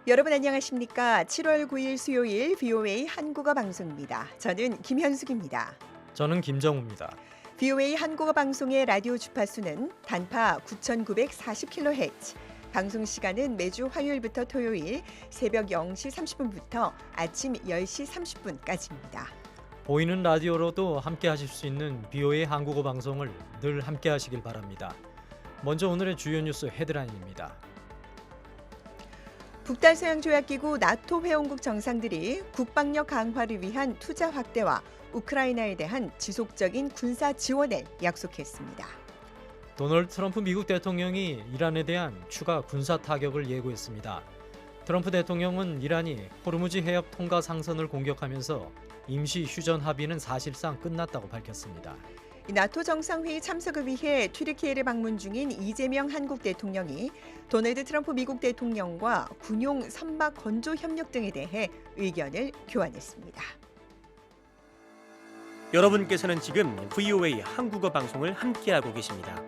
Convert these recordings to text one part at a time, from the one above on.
여러분 안녕하십니까? 7월 9일 수요일 VOA 한국어 방송입니다. 저는 김현숙입니다. 저는 김정우입니다. VOA 한국어 방송의 라디오 주파수는 단파 9,940kHz, 방송 시간은 매주 화요일부터 토요일 새벽 0시 30분부터 아침 10시 30분까지입니다. 보이는 라디오로도 함께 하실 수 있는 VOA 한국어 방송을 늘 함께 하시길 바랍니다. 먼저 오늘의 주요 뉴스 헤드라인입니다. 북다서양조약기구 나토 회원국 정상들이 국방력 강화를 위한 투자 확대와 우크라이나에 대한 지속적인 군사 지원을 약속했습니다. 도널드 트럼프 미국 대통령이 이란에 대한 추가 군사 타격을 예고했습니다. 트럼프 대통령은 이란이 호르무즈 해협 통가 상선을 공격하면서 임시 휴전 합의는 사실상 끝났다고 밝혔습니다. 나토 정상회의 참석을 위해 튀르키예를 방문 중인 이재명 한국 대통령이 도널드 트럼프 미국 대통령과 군용 선박 건조 협력 등에 대해 의견을 교환했습니다. 여러분께서는 지금 VOA 한국어 방송을 함께하고 계십니다.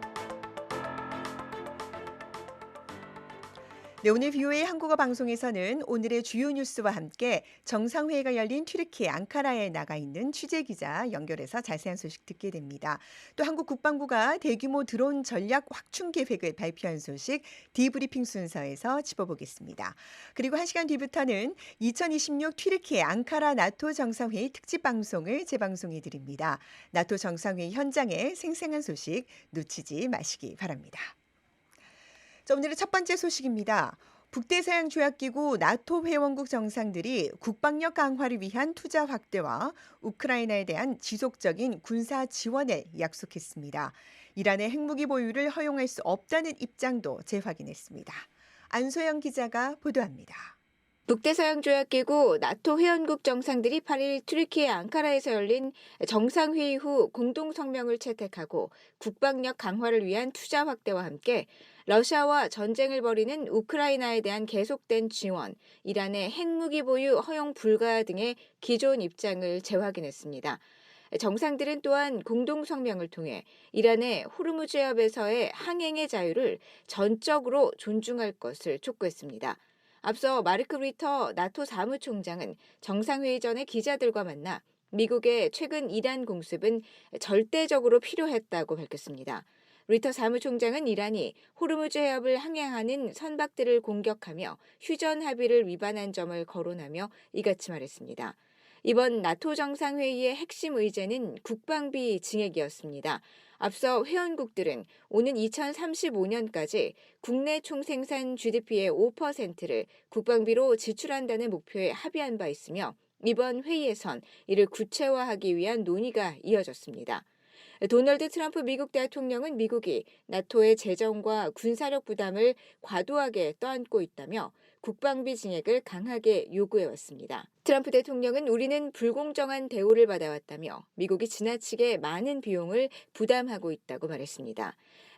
네, 오늘 VOA 한국어 방송에서는 오늘의 주요 뉴스와 함께 정상회의가 열린 튀르키예 앙카라에 나가 있는 취재기자 연결해서 자세한 소식 듣게 됩니다. 또 한국 국방부가 대규모 드론 전략 확충 계획을 발표한 소식 디브리핑 순서에서 짚어보겠습니다. 그리고 1시간 뒤부터는 2026 튀르키예 앙카라 나토 정상회의 특집 방송을 재방송해 드립니다. 나토 정상회의 현장의 생생한 소식 놓치지 마시기 바랍니다. 자, 오늘의 첫 번째 소식입니다. 북대서양조약기구 나토 회원국 정상들이 국방력 강화를 위한 투자 확대와 우크라이나에 대한 지속적인 군사 지원을 약속했습니다. 이란의 핵무기 보유를 허용할 수 없다는 입장도 재확인했습니다. 안소영 기자가 보도합니다. 북대서양조약기구 나토 회원국 정상들이 8일 튀르키예 앙카라에서 열린 정상회의 후 공동성명을 채택하고 국방력 강화를 위한 투자 확대와 함께 러시아와 전쟁을 벌이는 우크라이나에 대한 계속된 지원, 이란의 핵무기 보유 허용 불가 등의 기존 입장을 재확인했습니다. 정상들은 또한 공동성명을 통해 이란의 호르무즈 해협에서의 항행의 자유를 전적으로 존중할 것을 촉구했습니다. 앞서 마르크 리터 나토 사무총장은 정상회의 전에 기자들과 만나 미국의 최근 이란 공습은 절대적으로 필요했다고 밝혔습니다. 리터 사무총장은 이란이 호르무즈 해협을 항행하는 선박들을 공격하며 휴전 합의를 위반한 점을 거론하며 이같이 말했습니다. 이번 나토 정상회의의 핵심 의제는 국방비 증액이었습니다. 앞서 회원국들은 오는 2035년까지 국내 총생산 GDP의 5%를 국방비로 지출한다는 목표에 합의한 바 있으며 이번 회의에선 이를 구체화하기 위한 논의가 이어졌습니다. 도널드 트럼프 미국 대통령은 미국이 나토의 재정과 군사력 부담을 과도하게 떠안고 있다며 국방비 증액을 강하게 요구해왔습니다. 트럼프 대통령은 우리는 불공정한 대우를 받아왔다며 미국이 지나치게 많은 비용을 부담하고 있다고 말했습니다.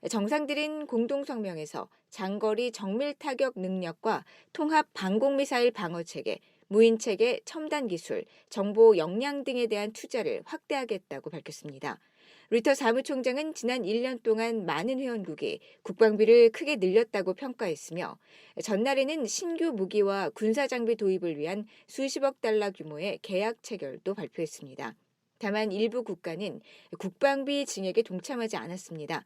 정상들은 공동성명에서 장거리 정밀 타격 능력과 통합 방공미사일 방어체계, 무인체계 첨단 기술, 정보 역량 등에 대한 투자를 확대하겠다고 밝혔습니다. 리터 사무총장은 지난 1년 동안 많은 회원국이 국방비를 크게 늘렸다고 평가했으며 전날에는 신규 무기와 군사장비 도입을 위한 수십억 달러 규모의 계약 체결도 발표했습니다. 다만 일부 국가는 국방비 증액에 동참하지 않았습니다.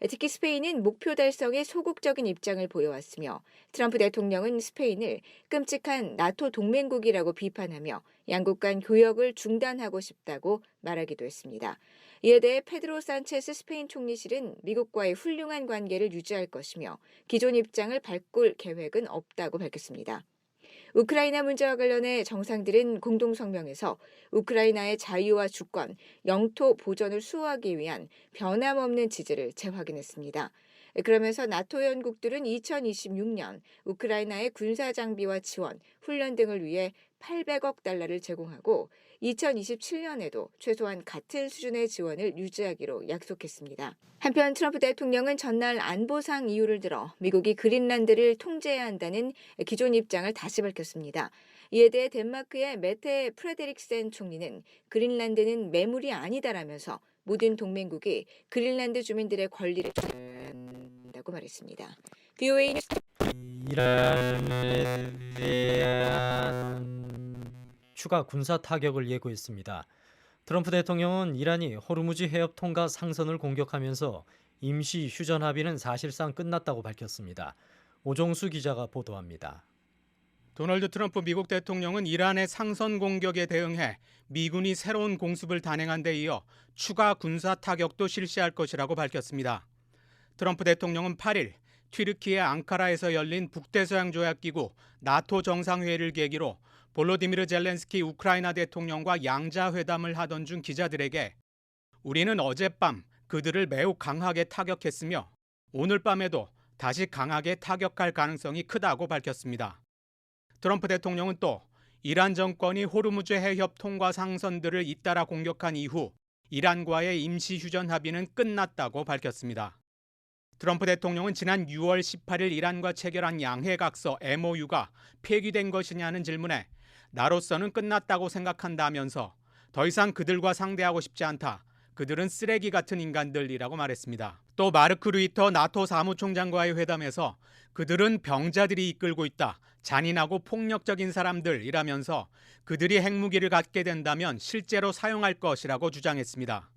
특히 스페인은 목표 달성에 소극적인 입장을 보여왔으며 트럼프 대통령은 스페인을 끔찍한 나토 동맹국이라고 비판하며 양국 간 교역을 중단하고 싶다고 말하기도 했습니다. 이에 대해 페드로 산체스 스페인 총리실은 미국과의 훌륭한 관계를 유지할 것이며 기존 입장을 바꿀 계획은 없다고 밝혔습니다. 우크라이나 문제와 관련해 정상들은 공동성명에서 우크라이나의 자유와 주권, 영토 보전을 수호하기 위한 변함없는 지지를 재확인했습니다. 그러면서 나토 회원국들은 2026년 우크라이나의 군사장비와 지원, 훈련 등을 위해 800억 달러를 제공하고 2027년에도 최소한 같은 수준의 지원을 유지하기로 약속했습니다. 한편 트럼프 대통령은 전날 안보상 이유를 들어 미국이 그린란드를 통제해야 한다는 기존 입장을 다시 밝혔습니다. 이에 대해 덴마크의 메테 프레데릭센 총리는 그린란드는 매물이 아니다라면서 모든 동맹국이 그린란드 주민들의 권리를 지켜야 한다고 말했습니다. VOA 뉴스 이란에 대한 추가 군사 타격을 예고했습니다. 트럼프 대통령은 이란이 호르무즈 해협 통과 상선을 공격하면서 임시 휴전 합의는 사실상 끝났다고 밝혔습니다. 오종수 기자가 보도합니다. 도널드 트럼프 미국 대통령은 이란의 상선 공격에 대응해 미군이 새로운 공습을 단행한 데 이어 추가 군사 타격도 실시할 것이라고 밝혔습니다. 트럼프 대통령은 8일 튀르키예 앙카라에서 열린 북대서양조약기구 나토 정상회의를 계기로 볼로디미르 젤렌스키 우크라이나 대통령과 양자회담을 하던 중 기자들에게 우리는 어젯밤 그들을 매우 강하게 타격했으며 오늘 밤에도 다시 강하게 타격할 가능성이 크다고 밝혔습니다. 트럼프 대통령은 또 이란 정권이 호르무즈 해협 통과 상선들을 잇따라 공격한 이후 이란과의 임시 휴전 합의는 끝났다고 밝혔습니다. 트럼프 대통령은 지난 6월 18일 이란과 체결한 양해각서 MOU가 폐기된 것이냐는 질문에 나로서는 끝났다고 생각한다면서 더 이상 그들과 상대하고 싶지 않다. 그들은 쓰레기 같은 인간들이라고 말했습니다. 또 마르크 루이터 나토 사무총장과의 회담에서 그들은 병자들이 이끌고 있다. 잔인하고 폭력적인 사람들이라면서 그들이 핵무기를 갖게 된다면 실제로 사용할 것이라고 주장했습니다.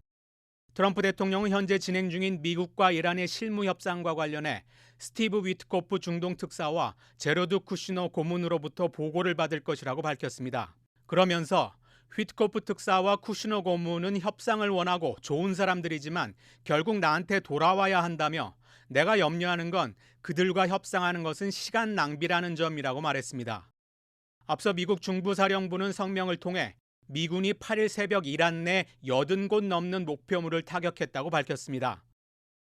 트럼프 대통령은 현재 진행 중인 미국과 이란의 실무 협상과 관련해 스티브 위트코프 중동 특사와 제로드 쿠시너 고문으로부터 보고를 받을 것이라고 밝혔습니다. 그러면서 휘트코프 특사와 쿠시너 고문은 협상을 원하고 좋은 사람들이지만 결국 나한테 돌아와야 한다며 내가 염려하는 건 그들과 협상하는 것은 시간 낭비라는 점이라고 말했습니다. 앞서 미국 중부사령부는 성명을 통해 미군이 8일 새벽 이란 내 80곳 넘는 목표물을 타격했다고 밝혔습니다.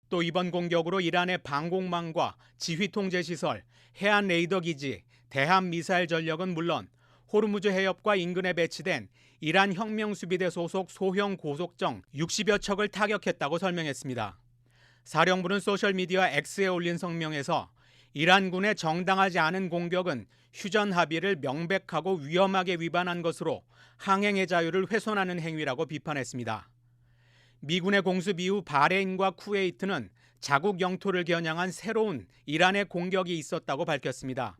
또 이번 공격으로 이란의 방공망과 지휘통제시설, 해안 레이더 기지, 대함 미사일 전력은 물론 호르무즈 해협과 인근에 배치된 이란 혁명수비대 소속 소형 고속정 60여 척을 타격했다고 설명했습니다. 사령부는 소셜미디어 X에 올린 성명에서 이란군의 정당하지 않은 공격은 휴전 합의를 명백하고 위험하게 위반한 것으로 항행의 자유를 훼손하는 행위라고 비판했습니다. 미군의 공습 이후 바레인과 쿠웨이트는 자국 영토를 겨냥한 새로운 이란의 공격이 있었다고 밝혔습니다.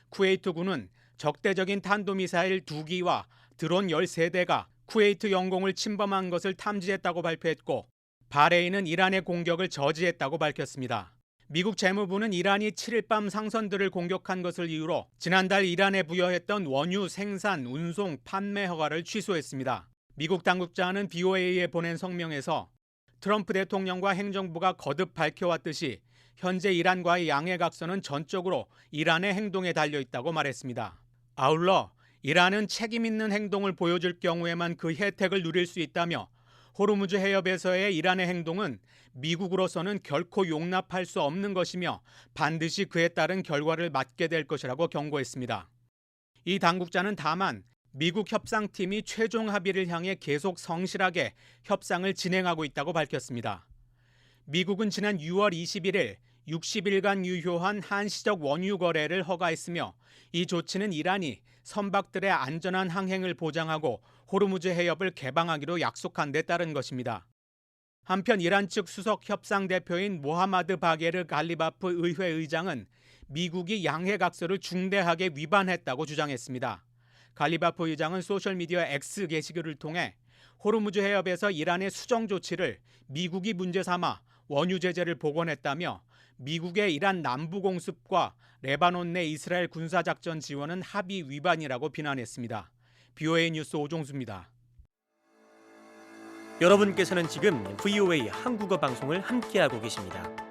쿠웨이트군은 적대적인 탄도미사일 2기와 드론 13대가 쿠웨이트 영공을 침범한 것을 탐지했다고 발표했고 바레인은 이란의 공격을 저지했다고 밝혔습니다. 미국 재무부는 이란이 7일 밤 상선들을 공격한 것을 이유로 지난달 이란에 부여했던 원유 생산, 운송, 판매 허가를 취소했습니다. 미국 당국자는 BOA에 보낸 성명에서 트럼프 대통령과 행정부가 거듭 밝혀왔듯이 현재 이란과의 양해각서는 전적으로 이란의 행동에 달려있다고 말했습니다. 아울러 이란은 책임 있는 행동을 보여줄 경우에만 그 혜택을 누릴 수 있다며 호르무즈 해협에서의 이란의 행동은 미국으로서는 결코 용납할 수 없는 것이며 반드시 그에 따른 결과를 맞게 될 것이라고 경고했습니다. 이 당국자는 다만 미국 협상팀이 최종 합의를 향해 계속 성실하게 협상을 진행하고 있다고 밝혔습니다. 미국은 지난 6월 21일 60일간 유효한 한시적 원유 거래를 허가했으며 이 조치는 이란이 선박들의 안전한 항행을 보장하고 호르무즈 해협을 개방하기로 약속한 데 따른 것입니다. 한편 이란 측 수석 협상 대표인 모하마드 바게르 갈리바프 의회 의장은 미국이 양해각서를 중대하게 위반했다고 주장했습니다. 갈리바프 의장은 소셜미디어 X 게시글을 통해 호르무즈 해협에서 이란의 수정 조치를 미국이 문제 삼아 원유 제재를 복원했다며 미국의 이란 남부 공습과 레바논 내 이스라엘 군사작전 지원은 합의 위반이라고 비난했습니다. BOA 뉴스 오종수입니다. 여러분께서는 지금 VOA 한국어 방송을 함께하고 계십니다.